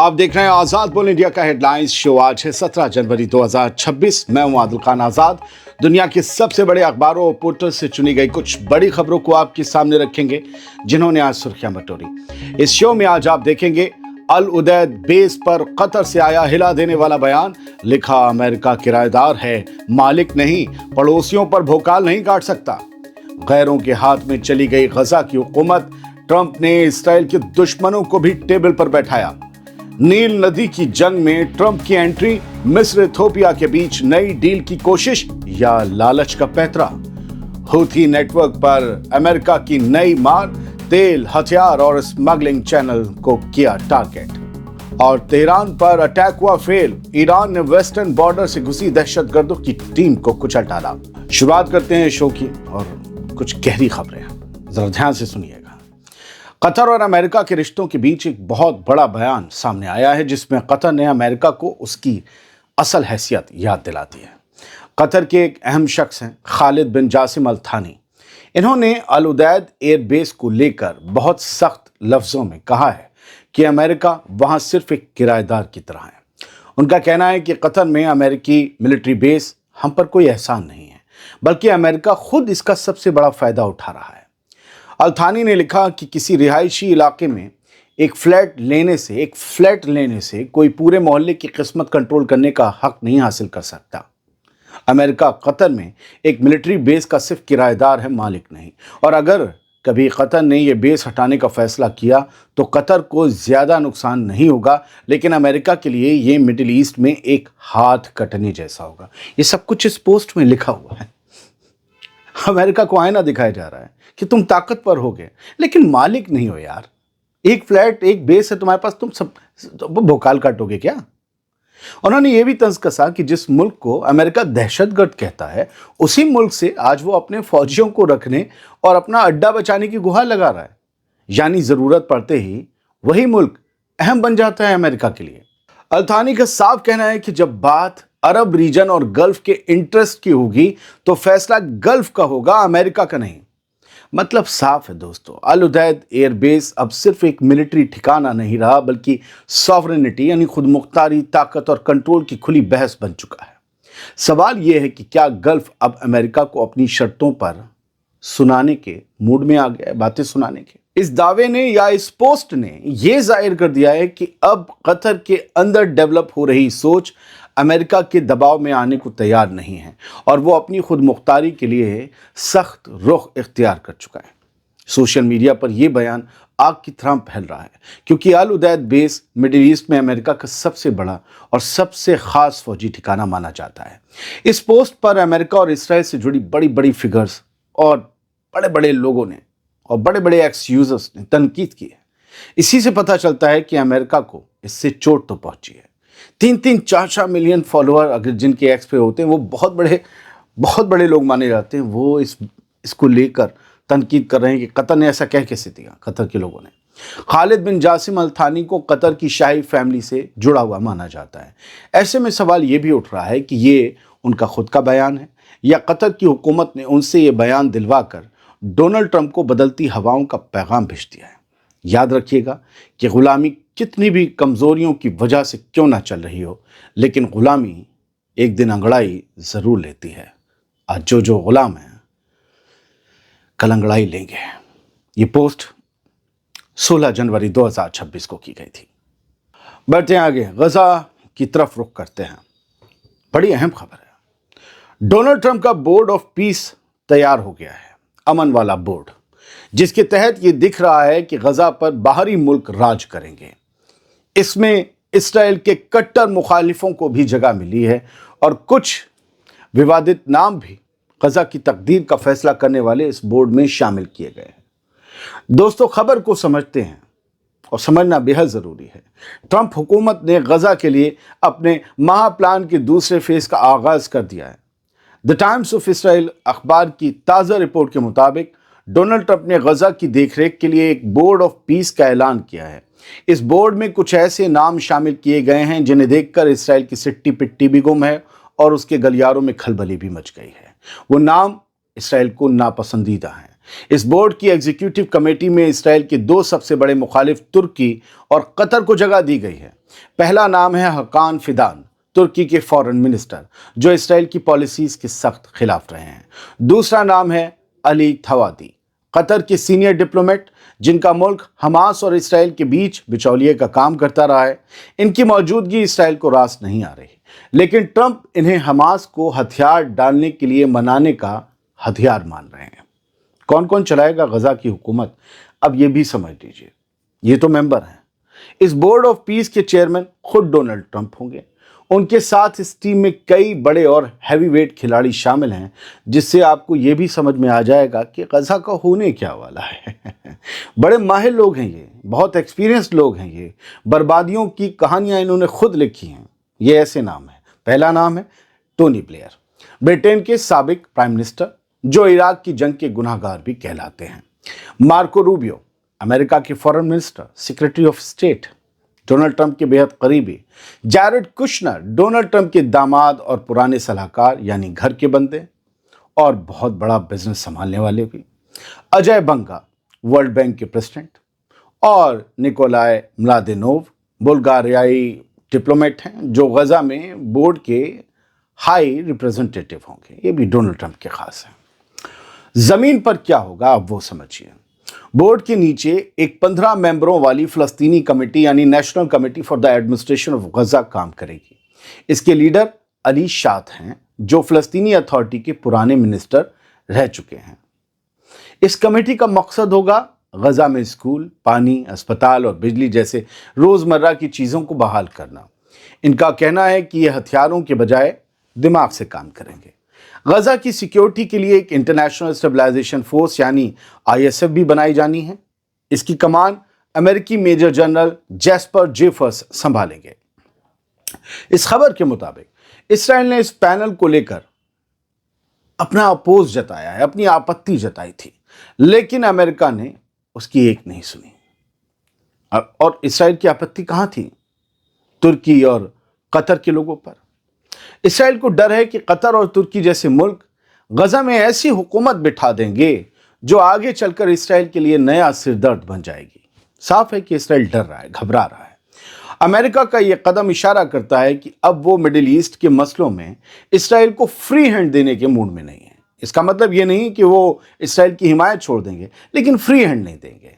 आप देख रहे हैं आजाद बोल इंडिया का हेडलाइंस शो। आज है 17 जनवरी 2026। मैं हूं आदिल खान आजाद। दुनिया के सबसे बड़े अखबारों और पोर्टल से चुनी गई कुछ बड़ी खबरों को आपके सामने रखेंगे जिन्होंने आज सुर्खियां बटोरी। इस शो में आज आप देखेंगे अल उदैद बेस पर कतर से आया हिला देने वाला बयान। लिखा अमेरिका किराएदार है, मालिक नहीं, पड़ोसियों पर भोकाल नहीं काट सकता। गैरों के हाथ में चली गई गजा की हुकूमत। ट्रंप ने इस्राएल के दुश्मनों को भी टेबल पर बैठाया। नील नदी की जंग में ट्रंप की एंट्री। मिस्र इथोपिया के बीच नई डील की कोशिश या लालच का पैंतरा। हूथी नेटवर्क पर अमेरिका की नई मार। तेल, हथियार और स्मगलिंग चैनल को किया टारगेट। और तेहरान पर अटैक हुआ फेल। ईरान ने वेस्टर्न बॉर्डर से घुसी दहशतगर्दों की टीम को कुचल डाला। शुरुआत करते हैं शो की और कुछ गहरी खबरें जरा ध्यान से सुनिएगा। कतर और अमेरिका के रिश्तों के बीच एक बहुत बड़ा बयान सामने आया है जिसमें कतर ने अमेरिका को उसकी असल हैसियत याद दिलाती है। कतर के एक अहम शख्स हैं खालिद बिन जासिम अल थानी। इन्होंने अल उदैद एयरबेस को लेकर बहुत सख्त लफ्जों में कहा है कि अमेरिका वहां सिर्फ एक किराएदार की तरह है। उनका कहना है कि कतर में अमेरिकी मिलिट्री बेस हम पर कोई एहसान नहीं है, बल्कि अमेरिका खुद इसका सबसे बड़ा फायदा उठा रहा है। अल थानी ने लिखा कि किसी रिहायशी इलाके में एक फ्लैट लेने से कोई पूरे मोहल्ले की किस्मत कंट्रोल करने का हक नहीं हासिल कर सकता। अमेरिका कतर में एक मिलिट्री बेस का सिर्फ किराएदार है, मालिक नहीं। और अगर कभी कतर ने यह बेस हटाने का फैसला किया तो कतर को ज़्यादा नुकसान नहीं होगा, लेकिन अमेरिका के लिए ये मिडिल ईस्ट में एक हाथ कटने जैसा होगा। ये सब कुछ इस पोस्ट में लिखा हुआ है। अमेरिका को आईना दिखाया जा रहा है कि तुम ताकतवर हो गए, लेकिन मालिक नहीं हो यार। एक फ्लैट, एक बेस है तुम्हारे पास, तुम सब भोकाल काटोगे क्या? उन्होंने ये भी तंज कसा कि जिस मुल्क को अमेरिका दहशतगर्द कहता है, उसी मुल्क से आज वो अपने फौजियों को रखने और अपना अड्डा बचाने की गुहार लगा रहा है। यानी जरूरत पड़ते ही वही मुल्क अहम बन जाता है अमेरिका के लिए। अल थानी का साफ कहना है कि जब बात अरब रीजन और गल्फ के इंटरेस्ट की होगी तो फैसला गल्फ का होगा, अमेरिका का नहीं। मतलब साफ है दोस्तों, अल उदैद एयरबेस अब सिर्फ एक मिलिट्री ठिकाना नहीं रहा, बल्कि सॉवरेनिटी यानी खुद मुख्तारी, ताकत और कंट्रोल की खुली बहस बन चुका है। सवाल यह है कि क्या गल्फ अब अमेरिका को अपनी शर्तों पर सुनाने के मूड में आ गया है, बातें सुनाने के? इस दावे ने या इस पोस्ट ने यह जाहिर कर दिया है कि अब कतर के अंदर डेवलप हो रही सोच अमेरिका के दबाव में आने को तैयार नहीं है और वो अपनी खुद मुख्तारी के लिए सख्त रुख इख्तियार कर चुका है। सोशल मीडिया पर यह बयान आग की तरह फैल रहा है क्योंकि अल उदैद बेस मिडिल ईस्ट में अमेरिका का सबसे बड़ा और सबसे खास फौजी ठिकाना माना जाता है। इस पोस्ट पर अमेरिका और इसराइल से जुड़ी बड़ी बड़ी फिगर्स और बड़े बड़े लोगों ने और बड़े बड़े एक्स यूजर्स ने तनकीद की है। इसी से पता चलता है कि अमेरिका को इससे चोट तो पहुंची है। 3-3, 4-4 मिलियन फॉलोअर अगर जिनके एक्स पे होते हैं, वो बहुत बड़े लोग माने जाते हैं। वो इसको लेकर तनकीद कर रहे हैं कि कतर ने ऐसा कह कैसे दिया। कतर के लोगों ने खालिद बिन जासिम अल थानी को कतर की शाही फैमिली से जुड़ा हुआ माना जाता है। ऐसे में सवाल ये भी उठ रहा है कि ये उनका खुद का बयान है या कतर की हुकूमत ने उनसे ये बयान दिलवा कर डोनाल्ड ट्रंप को बदलती हवाओं का पैगाम भेज दिया है। याद रखिएगा कि गुलामी कितनी भी कमज़ोरियों की वजह से क्यों ना चल रही हो, लेकिन गुलामी एक दिन अंगड़ाई ज़रूर लेती है। आज जो गुलाम है कल अंगड़ाई लेंगे। ये पोस्ट 16 जनवरी 2026 को की गई थी। बढ़ते आगे, गजा की तरफ रुख करते हैं। बड़ी अहम खबर है। डोनाल्ड ट्रंप का बोर्ड ऑफ पीस तैयार हो गया है, अमन वाला बोर्ड, जिसके तहत ये दिख रहा है कि गजा पर बाहरी मुल्क राज करेंगे। इसमें इसराइल के कट्टर मुखालिफों को भी जगह मिली है और कुछ विवादित नाम भी गजा की तकदीर का फैसला करने वाले इस बोर्ड में शामिल किए गए हैं। दोस्तों, खबर को समझते हैं और समझना बेहद ज़रूरी है। ट्रंप हुकूमत ने गजा के लिए अपने महाप्लान के दूसरे फेज का आगाज़ कर दिया है। द टाइम्स ऑफ इसराइल अखबार की ताज़ा रिपोर्ट के मुताबिक डोनाल्ड ट्रंप ने गजा की देखरेख के लिए एक बोर्ड ऑफ पीस का ऐलान किया है। इस बोर्ड में कुछ ऐसे नाम शामिल किए गए हैं जिन्हें देखकर इसराइल की सिट्टी पिट्टी भी गुम है और उसके गलियारों में खलबली भी मच गई है। वो नाम इसराइल को नापसंदीदा हैं। इस बोर्ड की एग्जीक्यूटिव कमेटी में इसराइल के दो सबसे बड़े मुखालिफ तुर्की और कतर को जगह दी गई है। पहला नाम है हकान फिदान, तुर्की के फॉरेन मिनिस्टर जो इसराइल की पॉलिसीज के सख्त खिलाफ रहे हैं। दूसरा नाम है अली थवादी, कतर के सीनियर डिप्लोमेट जिनका मुल्क हमास और इसराइल के बीच बिचौलिए का काम करता रहा है। इनकी मौजूदगी इसराइल को रास नहीं आ रही, लेकिन ट्रंप इन्हें हमास को हथियार डालने के लिए मनाने का हथियार मान रहे हैं। कौन कौन चलाएगा गजा की हुकूमत, अब ये भी समझ लीजिए। ये तो मेंबर हैं। इस बोर्ड ऑफ पीस के चेयरमैन खुद डोनाल्ड ट्रंप होंगे। उनके साथ इस टीम में कई बड़े और हैवीवेट खिलाड़ी शामिल हैं, जिससे आपको ये भी समझ में आ जाएगा कि गजा का होने क्या वाला है। बड़े माहिर लोग हैं ये, बहुत एक्सपीरियंस्ड लोग हैं ये, बर्बादियों की कहानियां इन्होंने खुद लिखी हैं। ये ऐसे नाम है। पहला नाम है टोनी ब्लेयर, ब्रिटेन के साबिक प्राइम मिनिस्टर जो इराक की जंग के गुनाहगार भी कहलाते हैं। मार्को रूबियो, अमेरिका के foreign minister, secretary of state, Donald Trump के बेहद करीबी। जैरेड कुशनर, डोनाल्ड ट्रंप के दामाद और पुराने सलाहकार यानी घर के बंदे और बहुत बड़ा बिजनेस संभालने वाले भी। अजय बंगा, वर्ल्ड बैंक के प्रेसिडेंट, और निकोलाय म्लादेनोव, बुल्गारियाई डिप्लोमेट हैं जो गजा में बोर्ड के हाई रिप्रेजेंटेटिव होंगे। ये भी डोनाल्ड ट्रंप के खास हैं। जमीन पर क्या होगा अब वो समझिए। बोर्ड के नीचे एक 15 मेंबरों वाली फलस्तीनी कमेटी यानी national committee for the administration of Gaza काम करेगी। इसके लीडर अली शात हैं जो फलस्तीनी अथॉरिटी के पुराने मिनिस्टर रह चुके हैं। इस कमेटी का मकसद होगा गजा में स्कूल, पानी, अस्पताल और बिजली जैसे रोजमर्रा की चीजों को बहाल करना। इनका कहना है कि ये हथियारों के बजाय दिमाग से काम करेंगे। गजा की सिक्योरिटी के लिए एक इंटरनेशनल स्टेबलाइजेशन फोर्स यानी आईएसएफ भी बनाई जानी है। इसकी कमान अमेरिकी मेजर जनरल जैस्पर जेफर्स संभालेंगे। इस खबर के मुताबिक इसराइल ने इस पैनल को लेकर अपना अपोज जताया है, अपनी आपत्ति जताई थी, लेकिन अमेरिका ने उसकी एक नहीं सुनी। और इसराइल की आपत्ति कहां थी? तुर्की और कतर के लोगों पर। इसराइल को डर है कि कतर और तुर्की जैसे मुल्क गजा में ऐसी हुकूमत बिठा देंगे जो आगे चलकर इसराइल के लिए नया सिरदर्द बन जाएगी। साफ है कि इसराइल डर रहा है, घबरा रहा है। अमेरिका का यह कदम इशारा करता है कि अब वो मिडिल ईस्ट के मसलों में इसराइल को फ्री हैंड देने के मूड में नहीं है। इसका मतलब ये नहीं कि वो इसराइल की हिमायत छोड़ देंगे, लेकिन फ्री हैंड नहीं देंगे।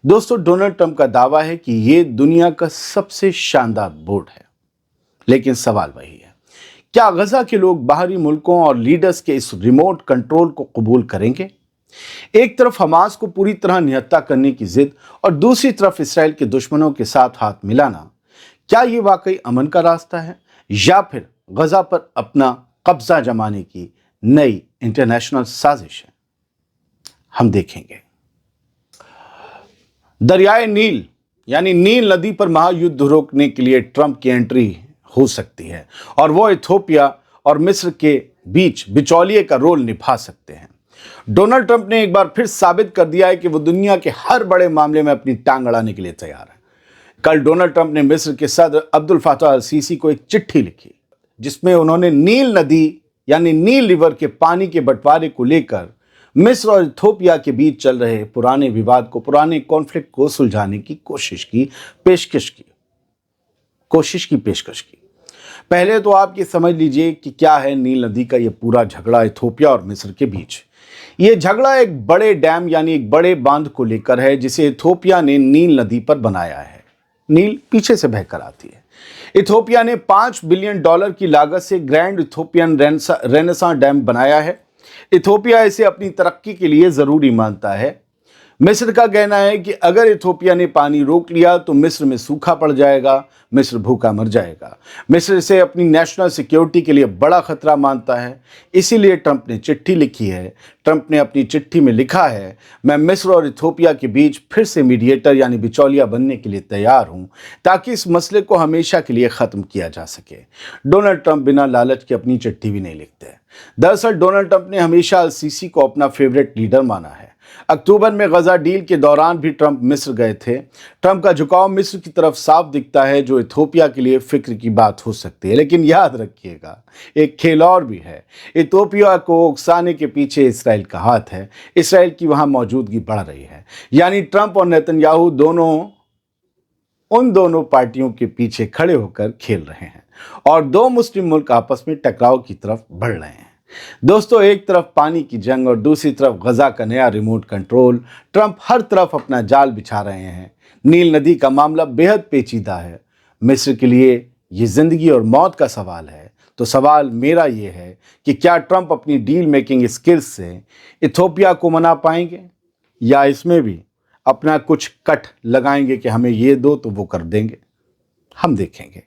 दोस्तों, डोनाल्ड ट्रंप का दावा है कि ये दुनिया का सबसे शानदार बोर्ड है, लेकिन सवाल वही है, क्या गजा के लोग बाहरी मुल्कों और लीडर्स के इस रिमोट कंट्रोल को कबूल करेंगे? एक तरफ हमास को पूरी तरह निहत्था करने की जिद और दूसरी तरफ इसराइल के दुश्मनों के साथ हाथ मिलाना, क्या ये वाकई अमन का रास्ता है या फिर गजा पर अपना कब्जा जमाने की नई इंटरनेशनल साजिश है? हम देखेंगे। दरियाए नील यानी नील नदी पर महायुद्ध रोकने के लिए ट्रंप की एंट्री हो सकती है और वो इथोपिया और मिस्र के बीच बिचौलिए का रोल निभा सकते हैं। डोनाल्ड ट्रंप ने एक बार फिर साबित कर दिया है कि वो दुनिया के हर बड़े मामले में अपनी टांग अड़ाने के लिए तैयार है। कल डोनाल्ड ट्रंप ने मिस्र के सदर अब्दुल फताह अल सीसी को एक चिट्ठी लिखी जिसमें उन्होंने नील नदी यानी नील रिवर के पानी के बंटवारे को लेकर मिस्र और इथोपिया के बीच चल रहे पुराने विवाद को, पुराने कॉन्फ्लिक्ट को सुलझाने की पेशकश की। पहले तो आप ये समझ लीजिए कि क्या है नील नदी का ये पूरा झगड़ा इथोपिया और मिस्र के बीच। ये झगड़ा एक बड़े डैम यानी एक बड़े बांध को लेकर है जिसे इथोपिया ने नील नदी पर बनाया है। नील पीछे से बहकर आती है। इथोपिया ने $5 बिलियन की लागत से ग्रैंड इथोपियन रेनेसां डैम बनाया है। इथोपिया इसे अपनी तरक्की के लिए जरूरी मानता है। मिस्र का कहना है कि अगर इथोपिया ने पानी रोक लिया तो मिस्र में सूखा पड़ जाएगा, मिस्र भूखा मर जाएगा। मिस्र इसे अपनी नेशनल सिक्योरिटी के लिए बड़ा खतरा मानता है, इसीलिए ट्रंप ने चिट्ठी लिखी है। ट्रंप ने अपनी चिट्ठी में लिखा है, मैं मिस्र और इथोपिया के बीच फिर से मीडिएटर यानी बिचौलिया बनने के लिए तैयार हूं ताकि इस मसले को हमेशा के लिए ख़त्म किया जा सके। डोनाल्ड ट्रंप बिना लालच के अपनी चिट्ठी भी नहीं लिखते। दरअसल डोनाल्ड ट्रंप ने हमेशा अल सीसी को अपना फेवरेट लीडर माना है। अक्टूबर में गजा डील के दौरान भी ट्रंप मिस्र गए थे। ट्रंप का झुकाव मिस्र की तरफ साफ दिखता है, जो इथोपिया के लिए फिक्र की बात हो सकती है। लेकिन याद रखिएगा, एक खेल और भी है। इथोपिया को उकसाने के पीछे इसराइल का हाथ है। इसराइल की वहां मौजूदगी बढ़ रही है, यानी ट्रंप और नेतन्याहू दोनों उन दोनों पार्टियों के पीछे खड़े होकर खेल रहे हैं और दो मुस्लिम मुल्क आपस में टकराव की तरफ बढ़ रहे हैं। दोस्तों, एक तरफ पानी की जंग और दूसरी तरफ गजा का नया रिमोट कंट्रोल। ट्रंप हर तरफ अपना जाल बिछा रहे हैं। नील नदी का मामला बेहद पेचीदा है। मिस्र के लिए ये जिंदगी और मौत का सवाल है। तो सवाल मेरा ये है कि क्या ट्रंप अपनी डील मेकिंग स्किल्स से इथोपिया को मना पाएंगे या इसमें भी अपना कुछ कट लगाएंगे कि हमें ये दो तो वो कर देंगे। हम देखेंगे।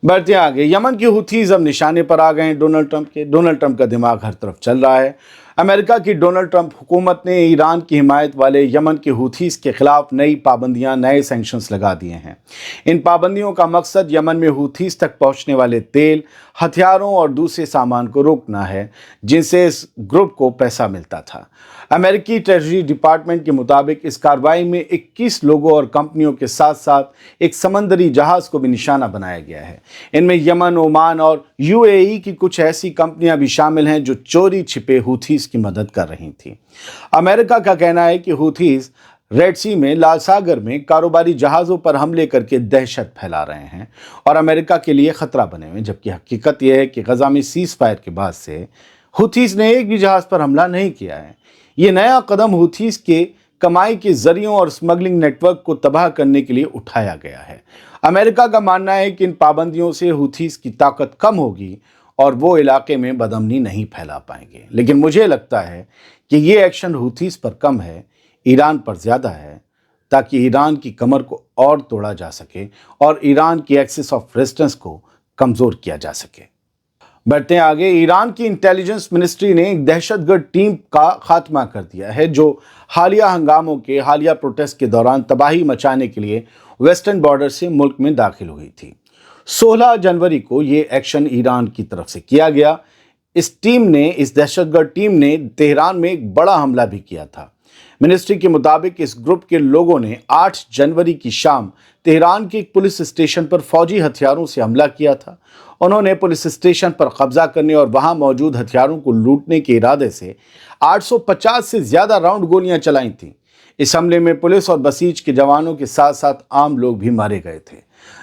बढ़ते आगे, यमन की हुथीज अब निशाने पर आ गए हैं डोनाल्ड ट्रंप के। डोनाल्ड ट्रंप का दिमाग हर तरफ चल रहा है। अमेरिका की डोनाल्ड ट्रंप हुकूमत ने ईरान की हिमायत वाले यमन के हुथीज के खिलाफ नई पाबंदियां, नए सैंक्शंस लगा दिए हैं। इन पाबंदियों का मकसद यमन में हुथीज तक पहुंचने वाले तेल, हथियारों और दूसरे सामान को रोकना है जिनसे इस ग्रुप को पैसा मिलता था। अमेरिकी ट्रेजरी डिपार्टमेंट के मुताबिक इस कार्रवाई में 21 लोगों और कंपनियों के साथ साथ एक समंदरी जहाज को भी निशाना बनाया गया है। इनमें यमन, ओमान और यूएई की कुछ ऐसी कंपनियां भी शामिल हैं जो चोरी छिपे हुथीज की मदद कर रही थी। अमेरिका का कहना है कि हुथीज रेड सी में, लाल सागर में कारोबारी जहाज़ों पर हमले करके दहशत फैला रहे हैं और अमेरिका के लिए खतरा बने हुए हैं, जबकि हकीकत यह है कि गजा में सीज फायर के बाद से हुथीज ने एक भी जहाज़ पर हमला नहीं किया है। ये नया कदम हुथीज के कमाई के जरियों और स्मगलिंग नेटवर्क को तबाह करने के लिए उठाया गया है। अमेरिका का मानना है कि इन पाबंदियों से हुथीज की ताकत कम होगी और वो इलाके में बदअमनी नहीं फैला पाएंगे। लेकिन मुझे लगता है कि ये एक्शन हुथीज पर कम है, ईरान पर ज़्यादा है, ताकि ईरान की कमर को और तोड़ा जा सके और ईरान की एक्सिस ऑफ रेजिस्टेंस को कमज़ोर किया जा सके। बढ़ते आगे, ईरान की इंटेलिजेंस मिनिस्ट्री ने एक दहशतगर्द टीम का खात्मा कर दिया है जो हालिया हंगामों के हालिया प्रोटेस्ट के दौरान तबाही मचाने के लिए वेस्टर्न बॉर्डर से मुल्क में दाखिल हुई थी। 16 जनवरी को ये एक्शन ईरान की तरफ से किया गया। इस दहशतगर्द टीम ने तेहरान में एक बड़ा हमला भी किया था। मिनिस्ट्री के मुताबिक इस ग्रुप के लोगों ने 8 जनवरी की शाम तेहरान के एक पुलिस स्टेशन पर फौजी हथियारों से हमला किया था। उन्होंने पुलिस स्टेशन पर कब्जा करने और वहां मौजूद हथियारों को लूटने के इरादे से 850 से ज्यादा राउंड गोलियां चलाई थीं। इस हमले में पुलिस और बसीज के जवानों के साथ साथ आम लोग भी मारे गए थे।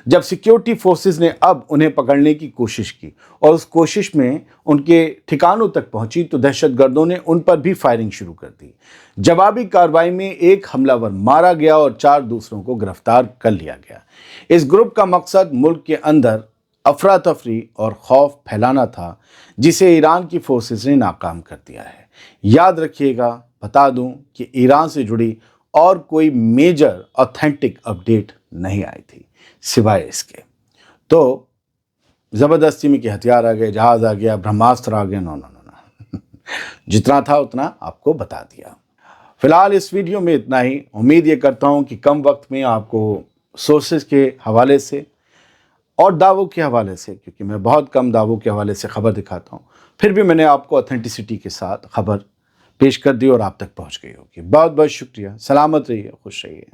जब सिक्योरिटी फोर्सेस ने अब उन्हें पकड़ने की कोशिश की और उस कोशिश में उनके ठिकानों तक पहुंची तो दहशतगर्दों ने उन पर भी फायरिंग शुरू कर दी। जवाबी कार्रवाई में एक हमलावर मारा गया और 4 दूसरों को गिरफ्तार कर लिया गया। इस ग्रुप का मकसद मुल्क के अंदर अफरा तफरी और खौफ फैलाना था, जिसे ईरान की फोर्सेस ने नाकाम कर दिया है। याद रखिएगा, बता दूं कि ईरान से जुड़ी और कोई मेजर ऑथेंटिक अपडेट नहीं आई थी सिवाय इसके। तो ज़बरदस्ती में कि हथियार आ गए, जहाज़ आ गया, ब्रह्मास्त्र आ गए, नो। जितना था उतना आपको बता दिया। फिलहाल इस वीडियो में इतना ही। उम्मीद ये करता हूँ कि कम वक्त में आपको सोर्सेज के हवाले से और दावों के हवाले से, क्योंकि मैं बहुत कम दावों के हवाले से खबर दिखाता हूँ, फिर भी मैंने आपको ऑथेंटिसिटी के साथ खबर पेश कर दी और आप तक पहुँच गई होगी। बहुत बहुत शुक्रिया। सलामत रहिए, खुश रहिए।